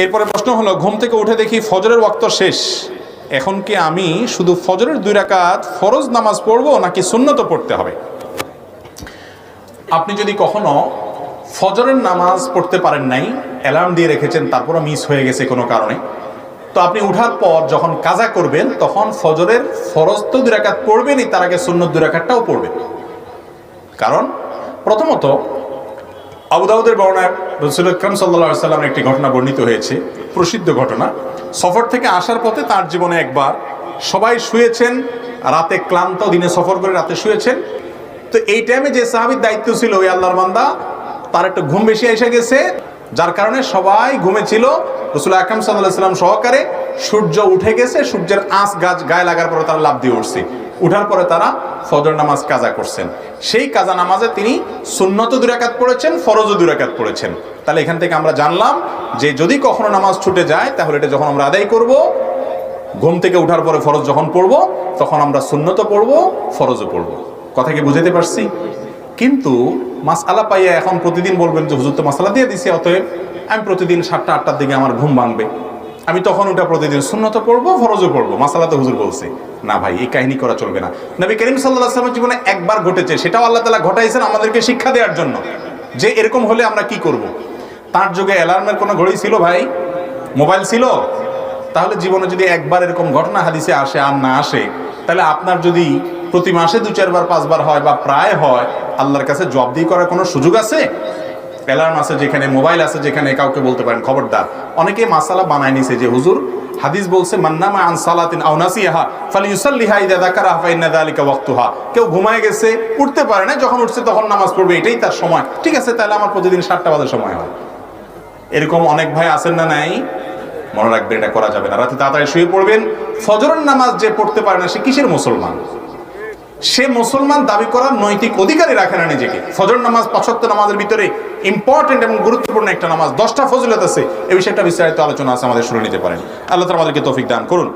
এরপরে প্রশ্ন হলো, ঘুম থেকে উঠে দেখি ফজরের ওয়াক্ত শেষ, এখন কি আমি শুধু ফজরের 2 রাকাত ফরজ নামাজ পড়বো নাকি সুন্নত পড়তে হবে? আপনি যদি কখনো ফজরের নামাজ পড়তে পারেন নাই, অ্যালার্ম দিয়ে রেখেছেন, তারপরও মিস হয়ে গেছে কোনো কারণে, তো আপনি উঠার পর যখন কাজা করবেন তখন ফজরের ফরজ তো 2 রাকাত পড়বেনই, তার আগে সুন্নত 2 রাকাতটাও পড়বেন। কারণ প্রথমত আবু দাউদের বর্ণনায় রাসূল আকরাম সাল্লাল্লাহু আলাইহি ওয়াসাল্লামের একটি ঘটনা বর্ণিত হয়েছে, প্রসিদ্ধ ঘটনা। সফর থেকে আসার পথে তার জীবনে একবার সবাই শুয়েছেন, রাতে ক্লান্ত, দিনে সফর করে রাতে শুয়েছেন। তো এই টাইমে যে সাহাবীর দায়িত্ব ছিল ওই আল্লাহর বান্দা, তার একটু ঘুম বেশি এসে গেছে, যার কারণে সবাই ঘুমেছিল, রাসূল আকরাম সাল্লাল্লাহু আলাইহি ওয়াসাল্লাম সহকারে। সূর্য উঠে গেছে, সূর্যের আঁচ গায়ে লাগার পরে তারা লাফ দিয়ে উঠছে। উঠার পরে তারা ফজর নামাজ কাজা করছেন। সেই কাজা নামাজে তিনি সুন্নত 2 রাকাত পড়েছেন, ফরজও 2 রাকাত পড়েছেন। তাহলে এখান থেকে আমরা জানলাম যে যদি কখনো নামাজ ছুটে যায় তাহলে এটা যখন আমরা আদায় করব, ঘুম থেকে উঠার পরে ফরজ যখন পড়ব, তখন আমরা সুন্নত পড়ব, ফরজও পড়ব। কথা কি বুঝাতে পারছি? কিন্তু মাসআলা পাইয়া এখন প্রতিদিন বলবেন যে হুজুর তো মাসআলা দিয়ে দিছে, অতএব আমি প্রতিদিন 7টা 8টার দিকে আমার ঘুম ভাঙবে, আমি তখন ওটা প্রতিদিন সুন্নত পড়বো, ফরজও পড়বো, মাসালা তো হুজুর বলছে। না ভাই, এই কাহিনী করা চলবে না। নবী করিম সাল্লাল্লাহু আলাইহি ওয়াসাল্লামের জীবনে একবার ঘটেছে, সেটাও আল্লাহ তাআলা ঘটাইছেন আমাদেরকে শিক্ষা দেওয়ার জন্য, যে এরকম হলে আমরা কি করব। তার যুগে অ্যালার্মের কোনো ঘড়ি ছিল ভাই? মোবাইল ছিল? তাহলে জীবনে যদি একবার এরকম ঘটনা হাদিসে আসে আর না আসে, তাহলে আপনার যদি প্রতি মাসে 2-4 বার 5 বার হয় বা প্রায় হয়, আল্লাহর কাছে জবাবদিহি করার কোনো সুযোগ আছে? অ্যালার্ম আছে যেখানে, মোবাইল আছে যেখানে, কাউকে বলতে পারেন খবরদার। অনেকে মাসালা বানায় নিছে যে হুজুর হাদিস বলছে মান্নামা আন সালাতিন আও নাসিহা ফালিয়ুসাল্লিহা ইযা যাকারা ফা ইন্না যালিকা ওয়াক্তুহা। কেউ ঘুমায় গেছে, উঠতে পারে না, যখন উঠছে তখন নামাজ পড়বে, এটাই তার সময়। ঠিক আছে, তাহলে আমার প্রতিদিন 7টা বাজে সময় হয়। এরকম অনেক ভাই আছেন না নাই? মনে রাখবেন, এটা করা যাবে না। রাতে তাড়াতাড়ি শুয়ে পড়বেন। ফজরের নামাজ যে পড়তে পারে না, সে কিসের মুসলমান? সে মুসলমান দাবি করার নৈতিক অধিকারই রাখে না নিজেকে। ফজর নামাজ 5 ওয়াক্ত নামাজের ভিতরে ইম্পর্টেন্ট এবং গুরুত্বপূর্ণ একটা নামাজ, 10টা ফজিলত আছে। এই বিষয়টা বিস্তারিত আলোচনা আছে, আমাদের শুনে নিতে পারেন। আল্লাহ তাআলা আমাদেরকে তৌফিক দান করুন।